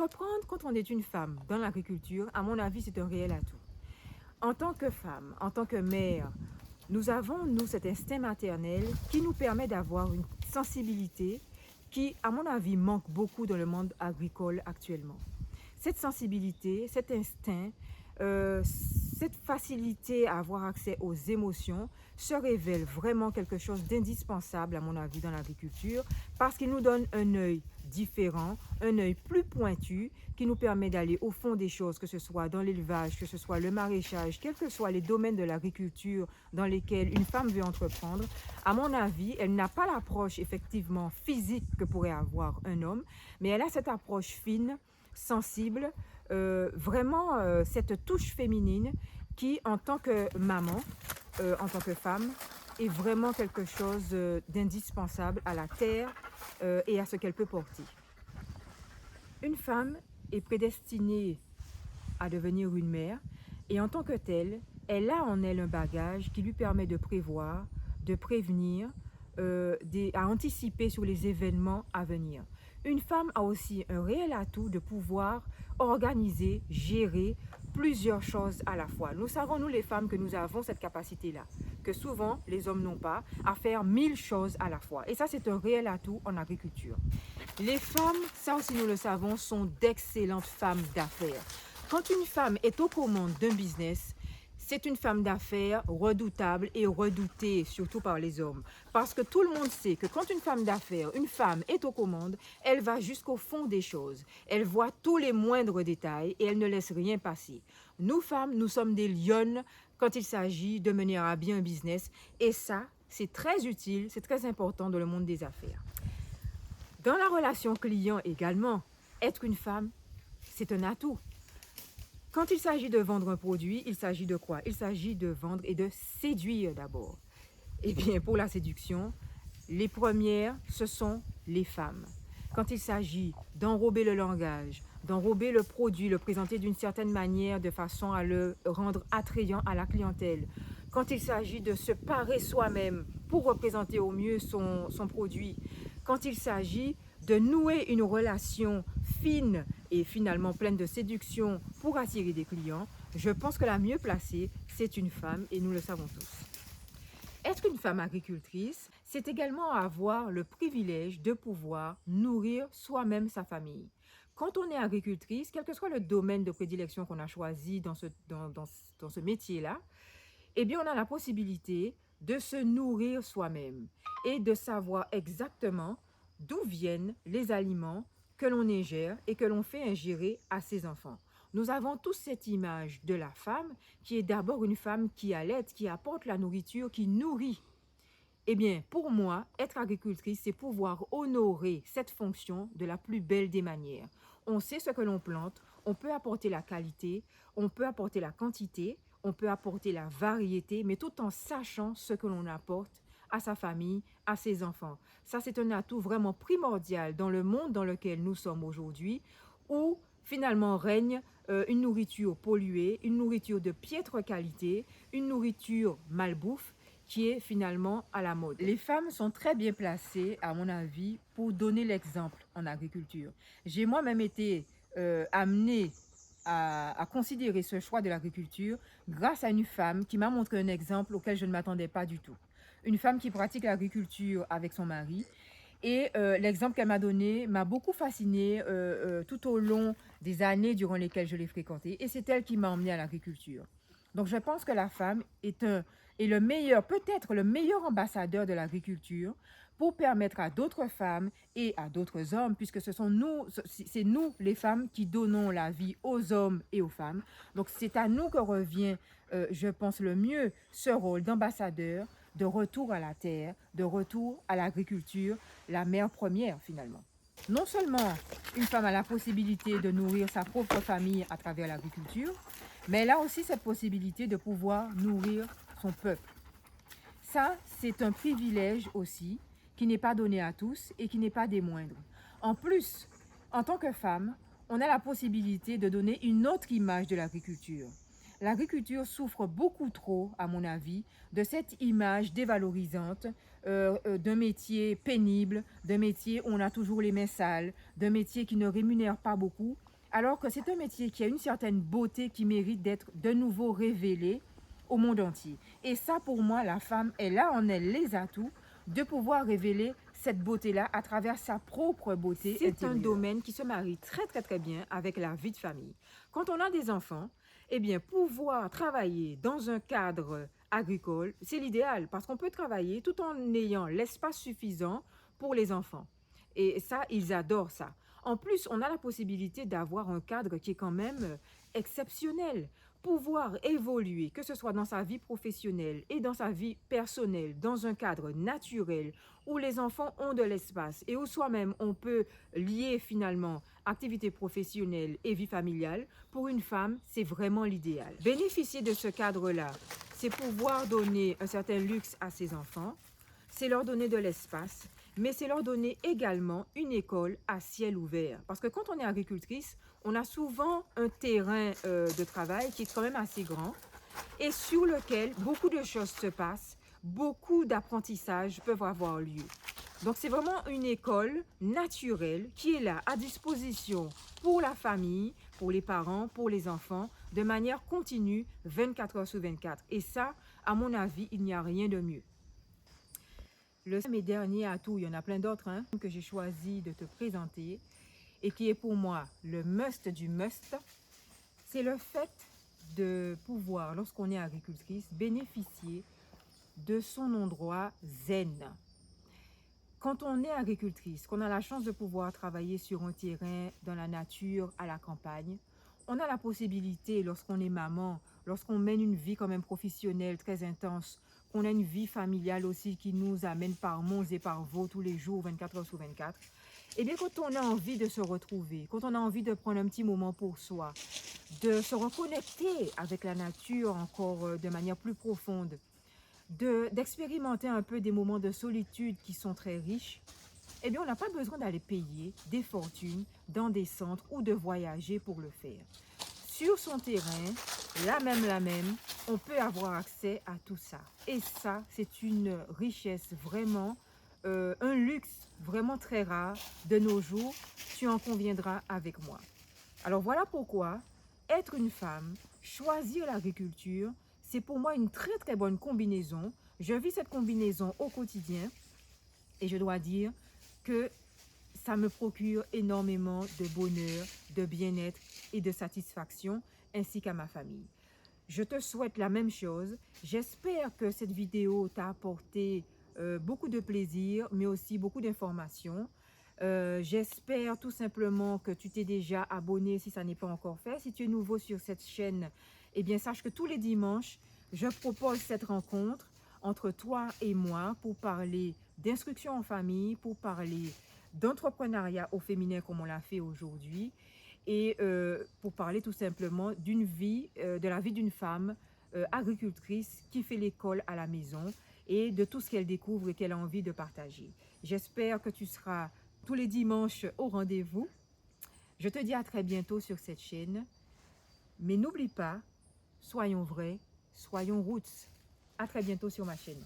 Entreprendre quand on est une femme dans l'agriculture, à mon avis, c'est un réel atout. En tant que femme, en tant que mère, nous avons, nous, cet instinct maternel qui nous permet d'avoir une sensibilité qui, à mon avis, manque beaucoup dans le monde agricole actuellement. Cette sensibilité, cet instinct, cette facilité à avoir accès aux émotions se révèle vraiment quelque chose d'indispensable, à mon avis, dans l'agriculture, parce qu'il nous donne un œil différent, un œil plus pointu, qui nous permet d'aller au fond des choses, que ce soit dans l'élevage, que ce soit le maraîchage, quels que soient les domaines de l'agriculture dans lesquels une femme veut entreprendre. À mon avis, elle n'a pas l'approche effectivement physique que pourrait avoir un homme, mais elle a cette approche fine, sensible, vraiment cette touche féminine qui, en tant que maman, en tant que femme, est vraiment quelque chose d'indispensable à la terre et à ce qu'elle peut porter. Une femme est prédestinée à devenir une mère et en tant que telle, elle a en elle un bagage qui lui permet de prévoir, de prévenir, à anticiper sur les événements à venir. Une femme a aussi un réel atout de pouvoir organiser, gérer plusieurs choses à la fois. Nous savons, nous les femmes, que nous avons cette capacité-là, que souvent les hommes n'ont pas, à faire 1000 choses à la fois. Et ça, c'est un réel atout en agriculture. Les femmes, ça aussi nous le savons, sont d'excellentes femmes d'affaires. Quand une femme est aux commandes d'un business, c'est une femme d'affaires redoutable et redoutée, surtout par les hommes. Parce que tout le monde sait que quand une femme d'affaires, une femme est aux commandes, elle va jusqu'au fond des choses. Elle voit tous les moindres détails et elle ne laisse rien passer. Nous femmes, nous sommes des lionnes quand il s'agit de mener à bien un business. Et ça, c'est très utile, c'est très important dans le monde des affaires. Dans la relation client également, être une femme, c'est un atout. Quand il s'agit de vendre un produit, il s'agit de quoi? Il s'agit de vendre et de séduire d'abord. Eh bien, pour la séduction, les premières, ce sont les femmes. Quand il s'agit d'enrober le langage, d'enrober le produit, le présenter d'une certaine manière de façon à le rendre attrayant à la clientèle, quand il s'agit de se parer soi-même pour représenter au mieux son produit, quand il s'agit de nouer une relation fine et finalement pleine de séduction pour attirer des clients, je pense que la mieux placée, c'est une femme et nous le savons tous. Être une femme agricultrice, c'est également avoir le privilège de pouvoir nourrir soi-même sa famille. Quand on est agricultrice, quel que soit le domaine de prédilection qu'on a choisi dans ce métier-là, eh bien, on a la possibilité de se nourrir soi-même et de savoir exactement d'où viennent les aliments que l'on ingère et que l'on fait ingérer à ses enfants. Nous avons tous cette image de la femme qui est d'abord une femme qui allaite, qui apporte la nourriture, qui nourrit. Eh bien, pour moi, être agricultrice, c'est pouvoir honorer cette fonction de la plus belle des manières. On sait ce que l'on plante, on peut apporter la qualité, on peut apporter la quantité, on peut apporter la variété, mais tout en sachant ce que l'on apporte à sa famille, à ses enfants. Ça, c'est un atout vraiment primordial dans le monde dans lequel nous sommes aujourd'hui, où finalement règne une nourriture polluée, une nourriture de piètre qualité, une nourriture malbouffe qui est finalement à la mode. Les femmes sont très bien placées, à mon avis, pour donner l'exemple en agriculture. J'ai moi-même été amenée à considérer ce choix de l'agriculture grâce à une femme qui m'a montré un exemple auquel je ne m'attendais pas du tout. Une femme qui pratique l'agriculture avec son mari. Et l'exemple qu'elle m'a donné m'a beaucoup fascinée tout au long des années durant lesquelles je l'ai fréquentée. Et c'est elle qui m'a emmenée à l'agriculture. Donc je pense que la femme est le meilleur, peut-être le meilleur ambassadeur de l'agriculture pour permettre à d'autres femmes et à d'autres hommes, puisque ce sont nous, c'est nous les femmes qui donnons la vie aux hommes et aux femmes. Donc c'est à nous que revient, je pense, le mieux ce rôle d'ambassadeur, de retour à la terre, de retour à l'agriculture, la mère première finalement. Non seulement une femme a la possibilité de nourrir sa propre famille à travers l'agriculture, mais elle a aussi cette possibilité de pouvoir nourrir son peuple. Ça, c'est un privilège aussi qui n'est pas donné à tous et qui n'est pas des moindres. En plus, en tant que femme, on a la possibilité de donner une autre image de l'agriculture. L'agriculture souffre beaucoup trop, à mon avis, de cette image dévalorisante d'un métier pénible, d'un métier où on a toujours les mains sales, d'un métier qui ne rémunère pas beaucoup. Alors que c'est un métier qui a une certaine beauté qui mérite d'être de nouveau révélé au monde entier. Et ça, pour moi, la femme, elle a en elle les atouts de pouvoir révéler cette beauté-là à travers sa propre beauté intérieure. C'est un domaine qui se marie très bien avec la vie de famille. Quand on a des enfants, eh bien, pouvoir travailler dans un cadre agricole, c'est l'idéal parce qu'on peut travailler tout en ayant l'espace suffisant pour les enfants. Et ça, ils adorent ça. En plus, on a la possibilité d'avoir un cadre qui est quand même exceptionnel. Pouvoir évoluer, que ce soit dans sa vie professionnelle et dans sa vie personnelle, dans un cadre naturel où les enfants ont de l'espace et où soi-même on peut lier finalement activité professionnelle et vie familiale, pour une femme, c'est vraiment l'idéal. Bénéficier de ce cadre-là, c'est pouvoir donner un certain luxe à ses enfants, c'est leur donner de l'espace, mais c'est leur donner également une école à ciel ouvert. Parce que quand on est agricultrice, on a souvent un terrain de travail qui est quand même assez grand et sur lequel beaucoup de choses se passent, beaucoup d'apprentissages peuvent avoir lieu. Donc c'est vraiment une école naturelle qui est là à disposition pour la famille, pour les parents, pour les enfants, de manière continue, 24 heures sur 24. Et ça, à mon avis, il n'y a rien de mieux. Le cinquième et dernier atout, il y en a plein d'autres que j'ai choisi de te présenter et qui est pour moi le must du must, c'est le fait de pouvoir, lorsqu'on est agricultrice, bénéficier de son endroit zen. Quand on est agricultrice, qu'on a la chance de pouvoir travailler sur un terrain, dans la nature, à la campagne, on a la possibilité, lorsqu'on est maman, lorsqu'on mène une vie quand même professionnelle très intense, qu'on a une vie familiale aussi qui nous amène par monts et par vaux tous les jours, 24 heures sur 24, et bien quand on a envie de se retrouver, quand on a envie de prendre un petit moment pour soi, de se reconnecter avec la nature encore de manière plus profonde, d'expérimenter un peu des moments de solitude qui sont très riches, eh bien, on n'a pas besoin d'aller payer des fortunes dans des centres ou de voyager pour le faire. Sur son terrain, la même, on peut avoir accès à tout ça. Et ça, c'est une richesse vraiment, un luxe vraiment très rare de nos jours. Tu en conviendras avec moi. Alors voilà pourquoi être une femme, choisir l'agriculture, c'est pour moi une très bonne combinaison. Je vis cette combinaison au quotidien et je dois dire que ça me procure énormément de bonheur, de bien-être et de satisfaction, ainsi qu'à ma famille. Je te souhaite la même chose. J'espère que cette vidéo t'a apporté beaucoup de plaisir, mais aussi beaucoup d'informations. J'espère tout simplement que tu t'es déjà abonné si ça n'est pas encore fait. Si tu es nouveau sur cette chaîne, eh bien sache que tous les dimanches, je propose cette rencontre entre toi et moi pour parler d'instruction en famille, pour parler d'entrepreneuriat au féminin comme on l'a fait aujourd'hui et pour parler tout simplement d'une vie, de la vie d'une femme agricultrice qui fait l'école à la maison et de tout ce qu'elle découvre et qu'elle a envie de partager. J'espère que tu seras tous les dimanches au rendez-vous. Je te dis à très bientôt sur cette chaîne. Mais n'oublie pas, soyons vrais, soyons roots. À très bientôt sur ma chaîne.